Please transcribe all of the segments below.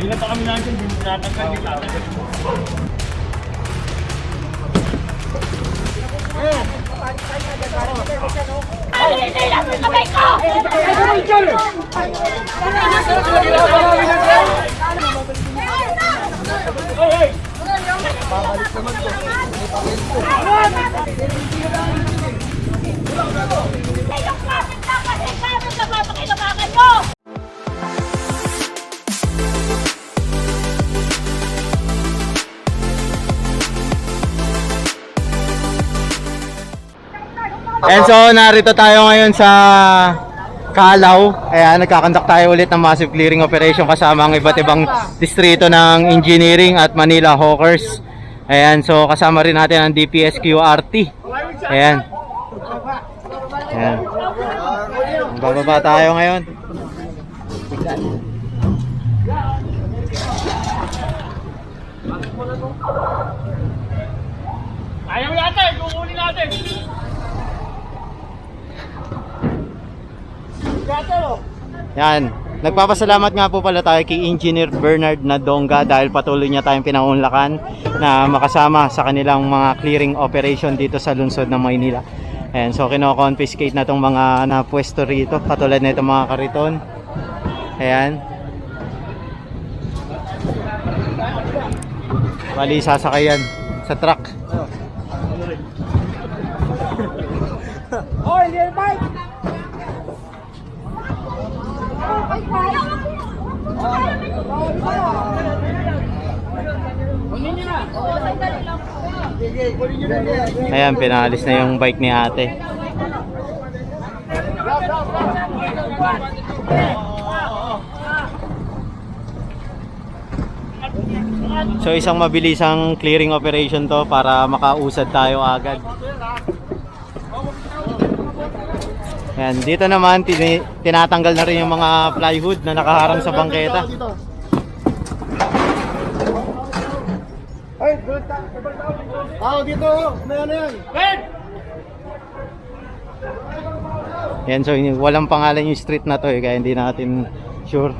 Kanina pa kami natin, hindi tinatanggal yung tatanggal mo. Hindi lang yung kamay ko! Babalik naman to. Yung kapit na kasi kapit na papakilabakan mo! And so narito tayo ngayon sa Calao. Ayan, nagkakandak tayo ulit ng massive clearing operation kasama ang iba't ibang distrito ng engineering at Manila Hawkers. Ayan, so kasama rin natin ang DPSQRT. Ayan. Ayan. Bababa tayo ngayon. Ayaw natin, kukunin natin. Yan. Nagpapasalamat nga po pala tayo kay Engineer Bernard Nadonga dahil patuloy niya tayong pinaunlakan na makasama sa kanilang mga clearing operation dito sa lungsod ng Maynila. Ayan, so kino-confiscate na itong mga napwesto rito katulad na itong mga kariton. Ayan. Bali, sasakayan sa truck. Oh, hindi yung bike! Ayan, pinalis na yung bike ni ate. So isang mabilisang clearing operation to para makausad tayo agad. Ayan, dito naman tinatanggal na rin yung mga plywood na nakaharang sa bangketa. Ay, dito! May ano yan? Wait! Ayan, so walang pangalan yung street na to kaya hindi natin sure.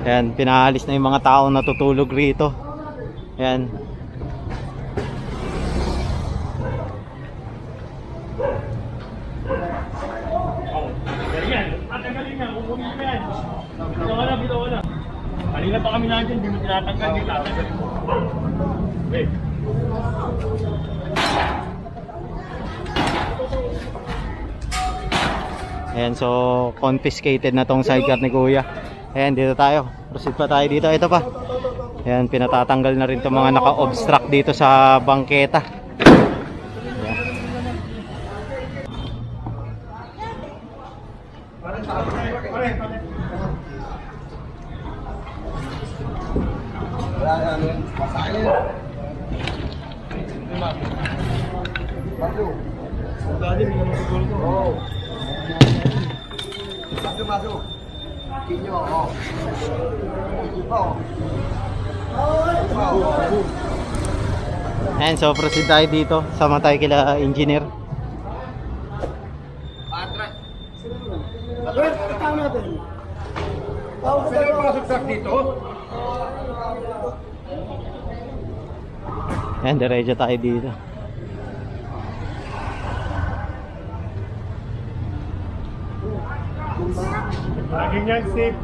Ayan, pinaalis na yung mga tao na tutulog rito. Ayan. Bitaw na. Kanina pa kami natin, hindi mo tinatanggal yung tatanggal mo. Wait. Ayan, so confiscated na tong sidecar ni Kuya. Ayan, dito tayo. Proceed pa tayo dito. Ito pa. Ayan, pinatatanggal na rin itong mga naka-obstruct dito sa bangketa. And so proceed tayo dito. Sama tayo kila engineer. And diretso tayo dito. Laging yan, Steve.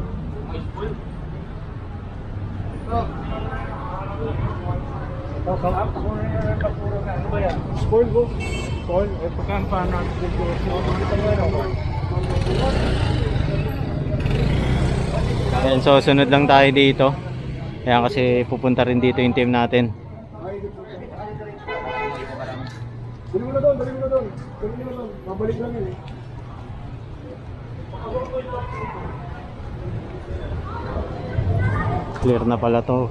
Ano ba yan? Spoil ko. Spoil? Eh, pagkaan pa natin dito. Ayan, so sunod lang tayo dito. Ayan, kasi pupunta rin dito yung team natin. Dali mo na doon, dali mo na doon. Dali mo na doon. Mabalik lang yun eh. Clear na pala to.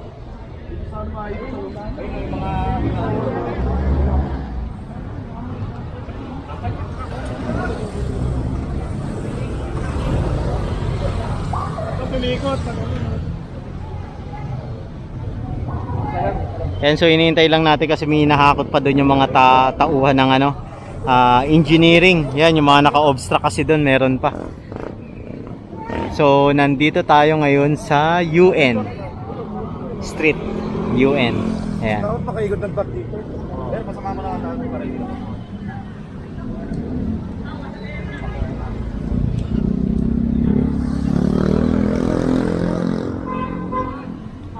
Yan, so hinihintay lang natin kasi may hinahakot pa doon yung mga tauhan ng ano, engineering. Yan, yung mga naka-obstruct kasi doon meron pa. So nandito tayo ngayon sa UN. Street, UN. Ayan. Dapat makaikot ng truck dito. Pero masama mo na natin para dito.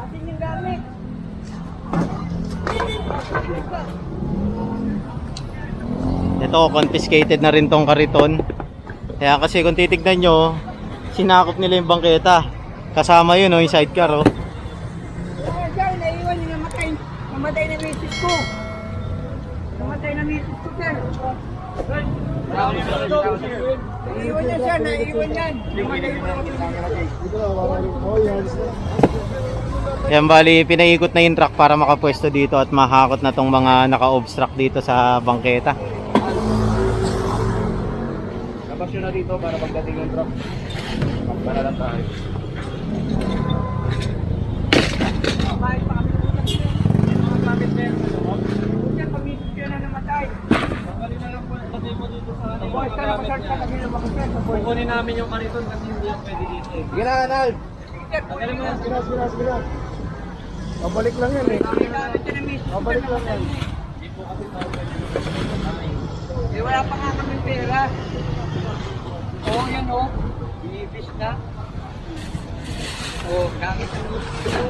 Atin yung gamit. Ito, confiscated na rin tong kariton. Kaya kasi kung titignan nyo, sinakop nila yung bangketa. Kasama yun, yung sidecar. Oh. Diyan, naiwan yung namatay. Namatay na misis ko. Namatay na misis ko, sir. Naiwan yan, sir. Naiwan yan. Namatay na Yan bali, pinaikot na yung truck para makapwesto dito at mahakot na tong mga naka-obstruct dito sa bangketa. Labas yun na dito para pagdating yung truck. Para lang tayo. Bakit pa kami mga gamit na yan? Sir, pamisis ko na namatay. Bali na lang po, lagay mo dito sa ano. Boys, ka na kami na makasir. Kukunin namin yung kariton kasi hindi yan pwede dito eh. Sige na, Anal. Sir, pwede mo yan. Sige. Mabalik lang yan eh. Gamit yan ng misis ko. Mabalik lang yan. Eh, wala pa nga kami pera. Oo, yan o. Binibis na. Oo, gamit ang misis ko.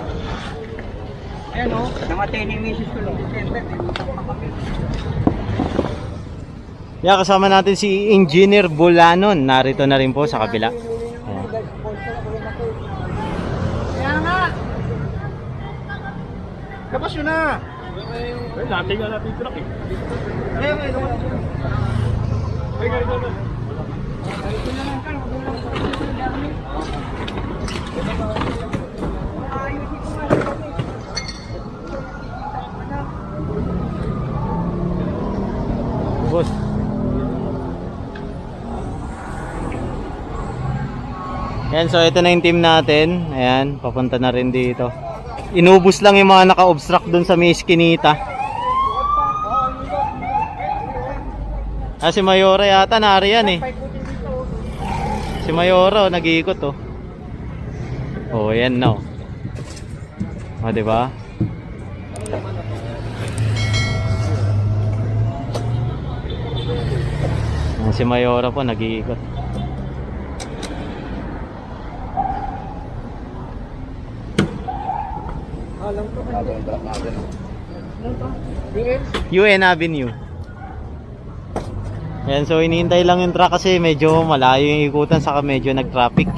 Ayan o, namatay ni misis ko noong December. Yeah, kasama natin si Engineer Bulanon. Narito na rin po sa kabila. Ayan. Kaya nga. Labas yun na. Ay, natin nga natin yung truck eh. Kaya nga, ito. Ay, ganito na. Ito na lang ka, wag mo lang sa gamit. Ayusin ko nga lang kami. Boss. Yan, so ito na yung team natin. Ayan, papunta na rin dito. Inubos lang yung mga naka-obstruct dun sa may iskinita. Si Mayora yata nariyan eh. Si Mayora nag-iikot oh. Oh, yan na oh. Oh, di ba? Si Mayora po nag-iikot. UN Avenue. Ayan, so hinihintay lang yung truck kasi medyo malayo yung ikutan saka medyo nag-traffic.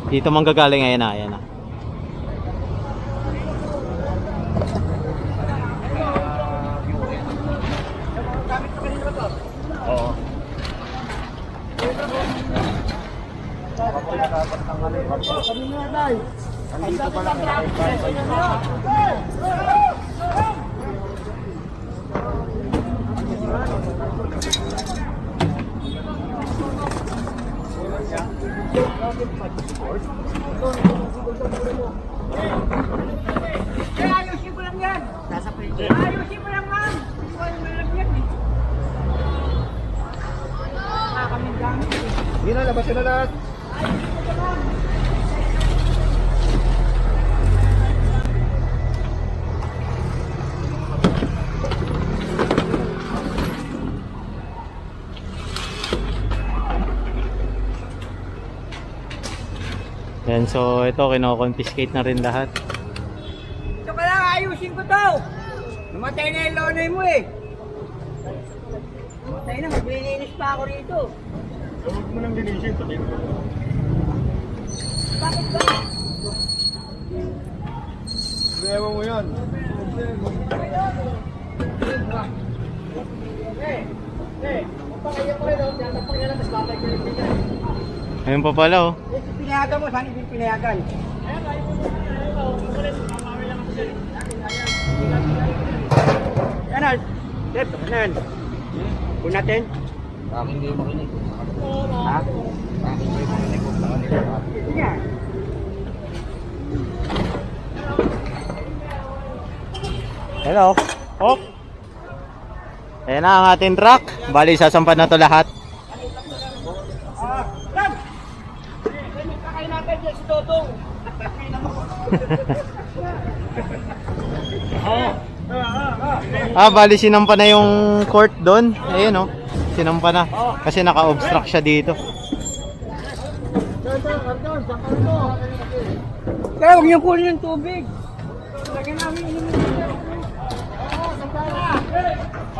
Dito manggagaling, ayan na, ayan na. Oo. Andito pala. Kaya ayusin ko lang yan. Ayusin mo lang, ma'am. Hindi ko alam lang yan eh. Wala kaming gamit eh. Sige na, labas yun na lahat. Ayan, so ito kino-confiscate na rin lahat. Ito ka lang, ayusin ko to. Namatay na yung lonay mo eh. Namatay na, maglilinis pa ako rito. Huwag mo nang linisin. Pati mo. Bakit ba? Ewan mo yun. Ayun pa pala oh. Pinayagan mo, saan hindi pinayagan? Yan, Deb, yan. Kung natin. Akin hindi makinig. Ha? Akin hindi makinig. Sige. Hello. Oh. Ayan na ang ating truck. Bali, sasampan na to lahat. Dad! Kakain natin dyan si Dodong. Bali sinampa na yung court doon. Ayun, oh. Sinampa na. Kasi naka-obstruct siya dito. Kaya huwag niyo kunin yung tubig. Lagyan namin inumin niyo.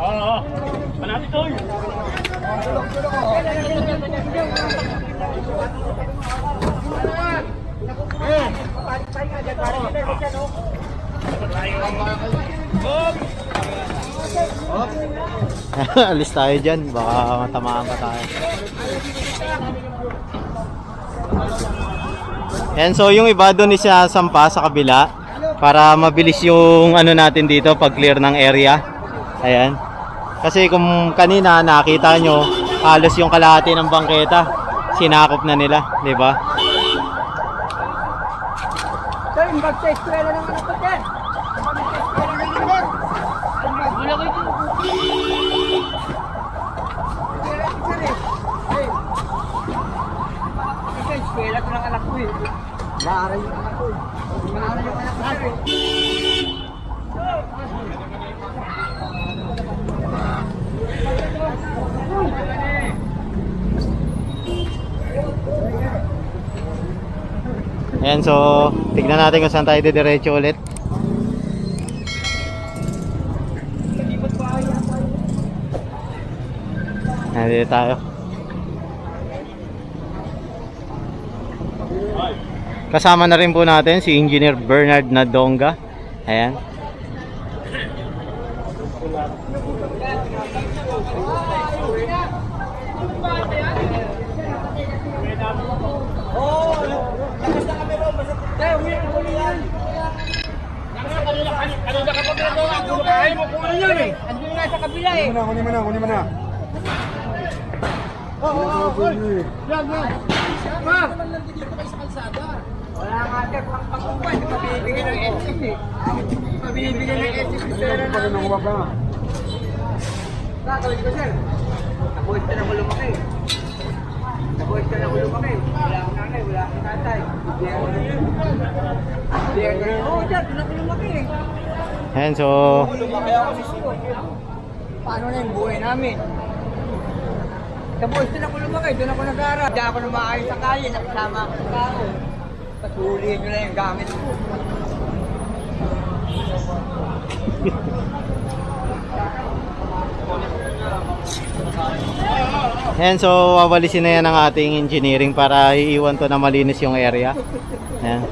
Oo. Manati tol. Alis tayo dyan. Baka matamaan pa tayo. Yan, so yung iba doon is sampa sa kabila para mabilis yung ano natin dito pag clear ng area. Ayan. Kasi kung kanina nakita nyo, halos yung kalahati ng bangketa sinakop na nila, di ba? Sir, imbag sa eskwela ng anak ko dyan. Wala kayo dyan. Ito, eskwela ko ng anak ko eh. Maaral yung anak ko eh. Maaral yung anak ko eh. Ayan, so tignan natin kung saan tayo didiretso ulit. Nandito tayo. Kasama na rin po natin si Engineer Bernard Nadonga. Ayan. Kanina ka pa pero ang gulay mo kunin yan eh. Andun nga sa kabila eh. Kunin mo na. Yan. Ma. Wala nga sir, pang-pangkumpay. Mabibigyan ng SC eh. Mabibigyan ng SC pera namin. Kakawin ko sir. Nabuhit ka na ko lumaki. Wala akong nanay, wala akong tatay. Oo sir, doon ako lumaki eh. Ayan, so Lumaki ako sa school. Paano na yung buhay namin? Sa Boston ako lumaki, doon ako nag-aaral. Hindi ako na maayos sa kaya, nakasama ako sa tao. Patuloy nyo lang yung gamit ko. Ayan, so wawalisin na yan ang ating engineering para iiwan to na malinis yung area. Ayan.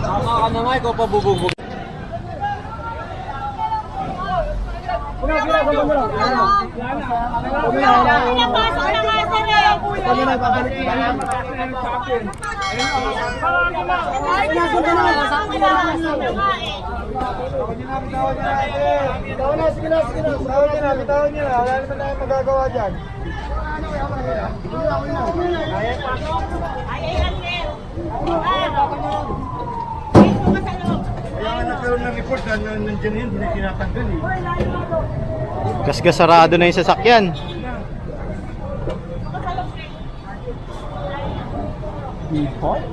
Tama ka na nga, ikaw pa bububog. Bitawan niya. Wala naman tayong magagawa dyan. Kaya nga nagkaroon ng report na nandiyan yun, hindi tinatanggal eh. Kasgasarado na yung sasakyan. Hindi, huwag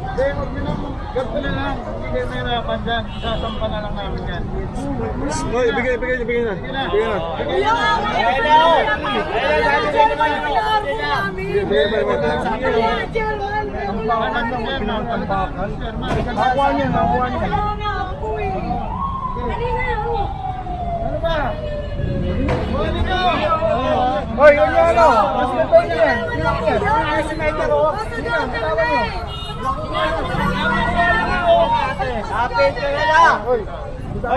nyo lang. Ganto na lang. Hindi kayo mahirapan dyan. Sasampa na lang namin yan. Hoy, ibigay na. Ibigay na. Tambakan lang yan. Tambakan. Nakuha niya. Ano ba? Hoy, yun yung ano. Mas ito niya yan. Ayos na ito. Lapit ka na lang. Hoy,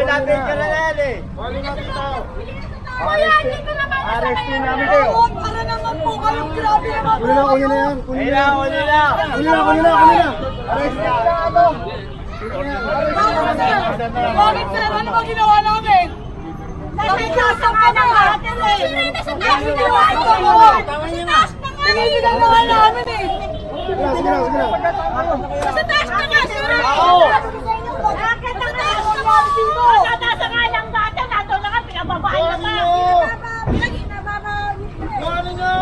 lapit ka na lang eh. Wali natin tao. Arrestin namin kayo. Para naman po kayong grabe naman. Kunin na. Arrestin na ako. Bakit sir? Ano ba ginawa namin? Nasasang ka na nga. Nasasang ka na nga. Nasasang ka na nga. Sa taas ka nga, sir! Sa taas ka nga! Sa taas nga lang dati, nato na nga, pinababahan na pa! Ano nyo?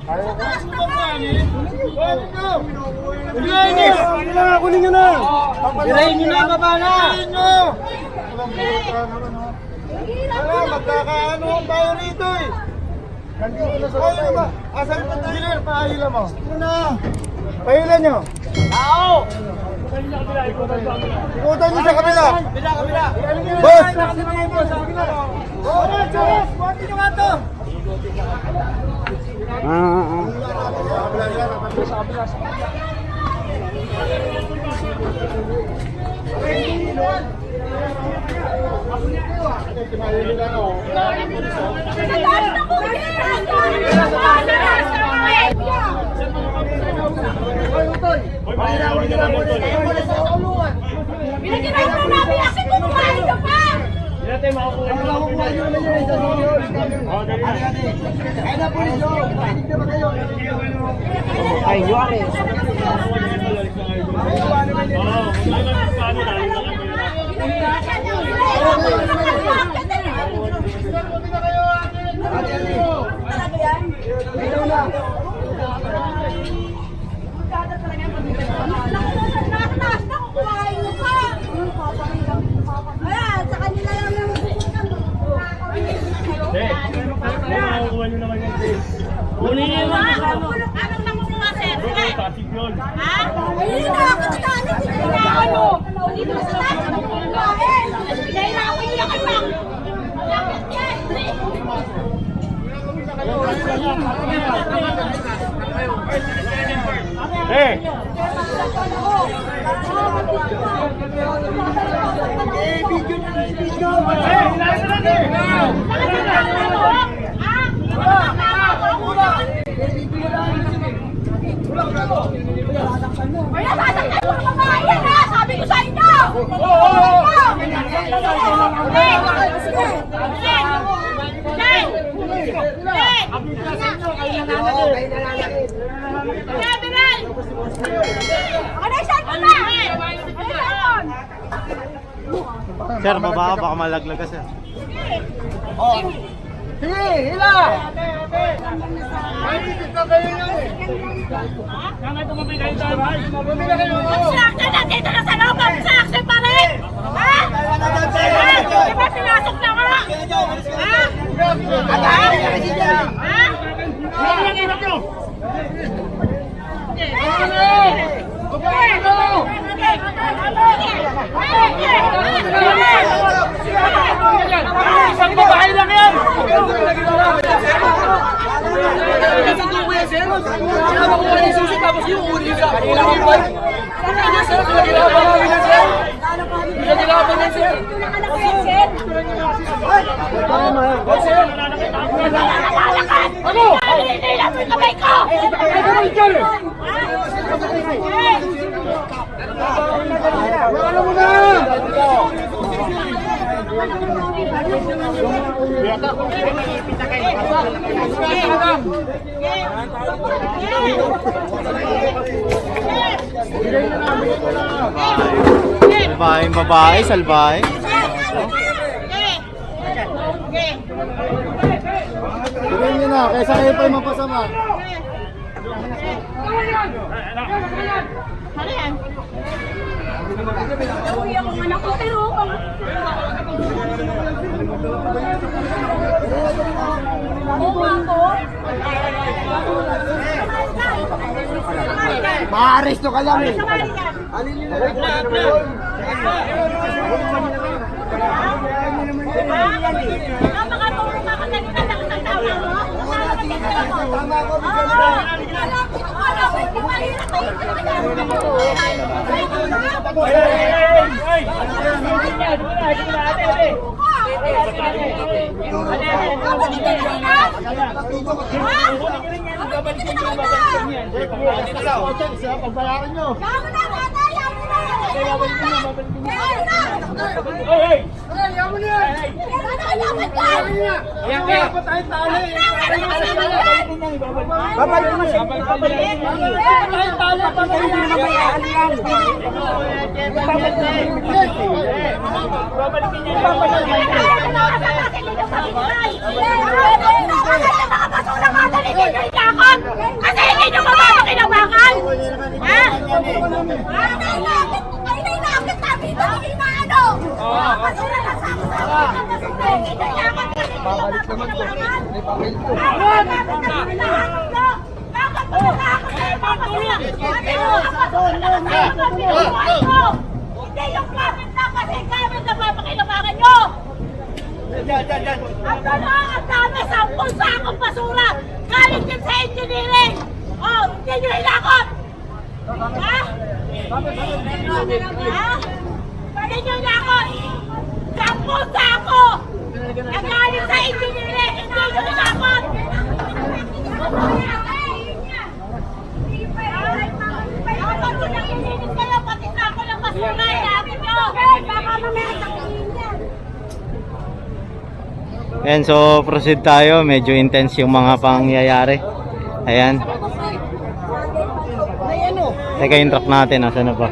Sa taas ka nga! Ano nyo? Ilayin nyo! Kunin nyo na! Ilayin nyo na, baba na! Ilayin nyo! Wala, magkakaano ang tayo rito eh! Kaya ba? Asan pa tayo? Dealer, pahila mo. Ano na? Pahila nyo. Tao! Ikutan nyo sa kabila. Boss! Boss! Buhati nyo nga to! Pinagkinahin mo namin kasi kumukain ka pa! Kunin niyo naman. Anong nangunguha, sir? Pasig yun. Ha? Ayun na, katatanin. Hindi na ano. Dito sa taas, kumain. Dahil na ako yung lakad lang. Lakad yan. Eh! Kaya sasaktan mo ng mga yan ha! Sabi ko sa inyo! Sir, baba ka, baka malaglag ka, sir. Sige, hila! Obstruction na dito na sa loob! Obstruction pa rin! Ha? Di ba pinasok na nga? Ha? Isang babae lang yan! Ano? Hinihilan mo yung kamay ko! Salbahe, babae, salbahe. Tignan nyo na, kaysa kayo pa yung mapasama. Ano yan? Uy, akong anak ko, pero Maaresto ka lang eh. Pagbayaran nyo. Hey! Kasi hindi nyo mapapakinabangan! Ha? Ay, nailakit namin ito! Hindi na ano! Basura lang sa basura! Hindi nailakit kasi hindi nyo mapapakinabangan! Bakit mo nakakot sa ibang basura? Hindi yung gamit lang kasi gamit na papakinabangan nyo! Ang dami, 10 sakong basura! Galing din sa engineering! Oh, hindi nyo hilakot! Ha? Ha? Hindi nyo hilakot! 10 sako! Ang galing sa engineering! Hindi nyo hilakot! Kapag sinakilinis kayo, pati sako ng basura, ilapit nyo! Baka mamaya sakihin yan! Ayan, so proceed tayo. Medyo intense yung mga pangyayari. Ayan. Teka, yung truck natin. Nasaan na ba?